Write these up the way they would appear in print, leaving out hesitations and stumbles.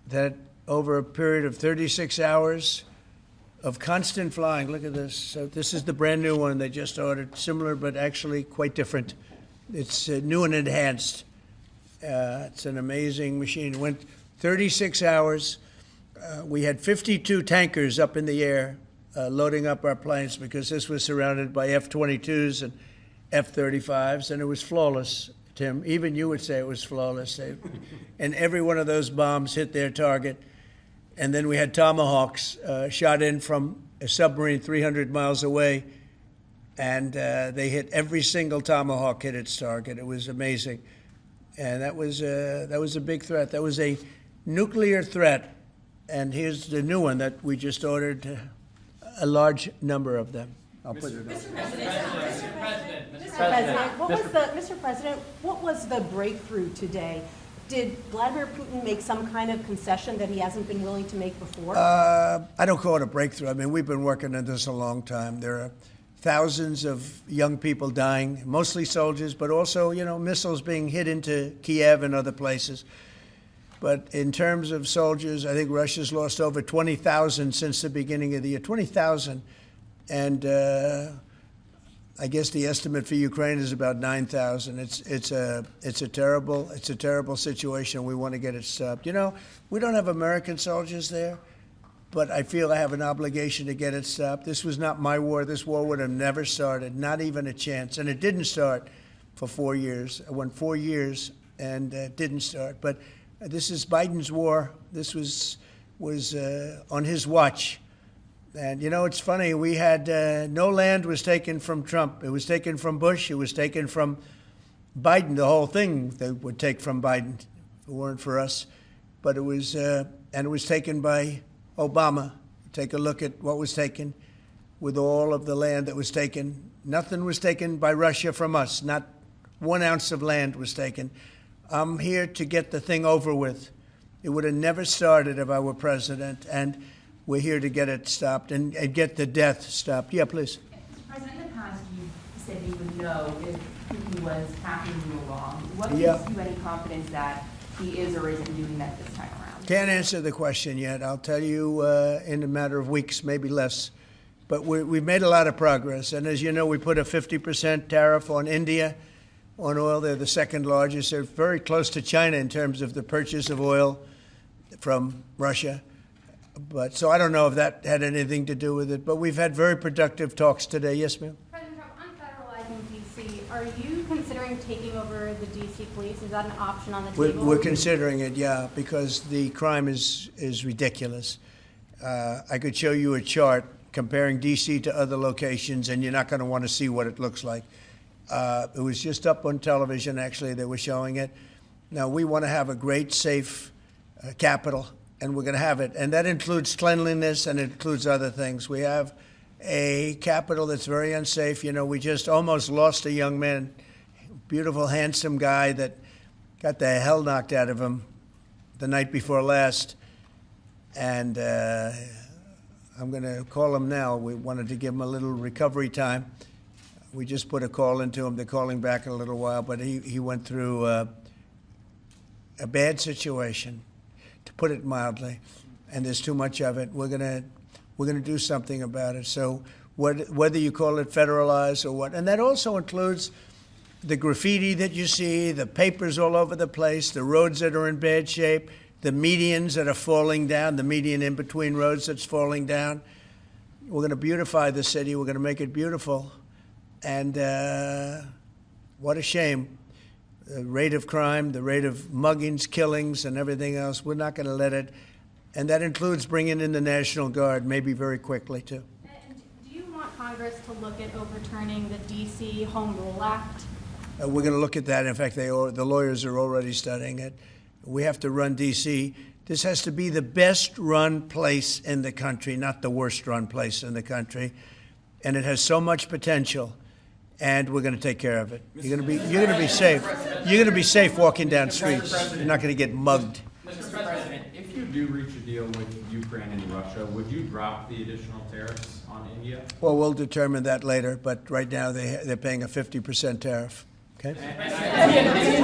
that over a period of 36 hours of constant flying, look at this. So this is the brand new one they just ordered, similar but actually quite different. It's new and enhanced. It's an amazing machine. It went 36 hours. We had 52 tankers up in the air loading up our planes because this was surrounded by F-22s and F-35s, and it was flawless, Tim. Even you would say it was flawless. And every one of those bombs hit their target. And then we had Tomahawks shot in from a submarine 300 miles away, and they hit every single Tomahawk hit its target. It was amazing. And that was a big threat. That was a nuclear threat. And here's the new one that we just ordered, a large number of them. I'll put it up. Mr. President, what was the breakthrough today? Did Vladimir Putin make some kind of concession that he hasn't been willing to make before? I don't call it a breakthrough. I mean, we've been working on this a long time. There are thousands of young people dying, mostly soldiers, but also, missiles being hit into Kiev and other places. But in terms of soldiers, I think Russia's lost over 20,000 since the beginning of the year. 20,000. And I guess the estimate for Ukraine is about 9,000. It's a terrible situation. We want to get it stopped. We don't have American soldiers there, but I feel I have an obligation to get it stopped. This was not my war. This war would have never started, not even a chance. And it didn't start for 4 years. It went 4 years and it didn't start. But this is Biden's war. This was on his watch. And, it's funny, we had no land was taken from Trump. It was taken from Bush. It was taken from Biden. The whole thing they would take from Biden if it weren't for us. But it was taken by Obama. Take a look at what was taken with all of the land that was taken. Nothing was taken by Russia from us. Not 1 ounce of land was taken. I'm here to get the thing over with. It would have never started if I were president, and we're here to get it stopped and get the death stopped. Yeah, please. President, in the past, you said you would know if Putin was passing you along. What gives you any confidence that he is or isn't doing that this time around? Can't answer the question yet. I'll tell you in a matter of weeks, maybe less. But we've made a lot of progress. And as you know, we put a 50% tariff on India on oil. They're the second largest. They're very close to China in terms of the purchase of oil from Russia. But so I don't know if that had anything to do with it. But we've had very productive talks today. Yes, ma'am? President Trump, on federalizing D.C., are you considering taking over the D.C. police? Is that an option on the table? We're considering it, yeah, because the crime is ridiculous. I could show you a chart comparing D.C. to other locations, and you're not going to want to see what it looks like. It was just up on television, actually. They were showing it. Now, we want to have a great, safe capital, and we're going to have it. And that includes cleanliness and it includes other things. We have a capital that's very unsafe. We just almost lost a young man, beautiful, handsome guy that got the hell knocked out of him the night before last. And I'm going to call him now. We wanted to give him a little recovery time. We just put a call into him. They're calling back in a little while. But he went through a bad situation, to put it mildly, and there's too much of it. We're gonna do something about it. So whether you call it federalized or what, and that also includes the graffiti that you see, the papers all over the place, the roads that are in bad shape, the medians that are falling down, the median in between roads that's falling down. We're going to beautify the city. We're going to make it beautiful. And what a shame. The rate of crime, the rate of muggings, killings, and everything else, we're not going to let it. And that includes bringing in the National Guard, maybe very quickly, too. And do you want Congress to look at overturning the D.C. Home Rule Act? We're going to look at that. In fact, the lawyers are already studying it. We have to run D.C. This has to be the best-run place in the country, not the worst-run place in the country. And it has so much potential. And we're going to take care of it. You're going to be safe. You're going to be safe walking down streets. You're not going to get mugged. Mr. President, if you do reach a deal with Ukraine and Russia, would you drop the additional tariffs on India? Well, we'll determine that later. But right now they're paying a 50% tariff. Okay. Yeah,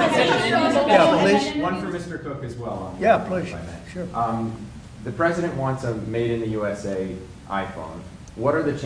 please. One for Mr. Cook as well. Yeah, please. Sure. The president wants a made in the USA iPhone. What are the chances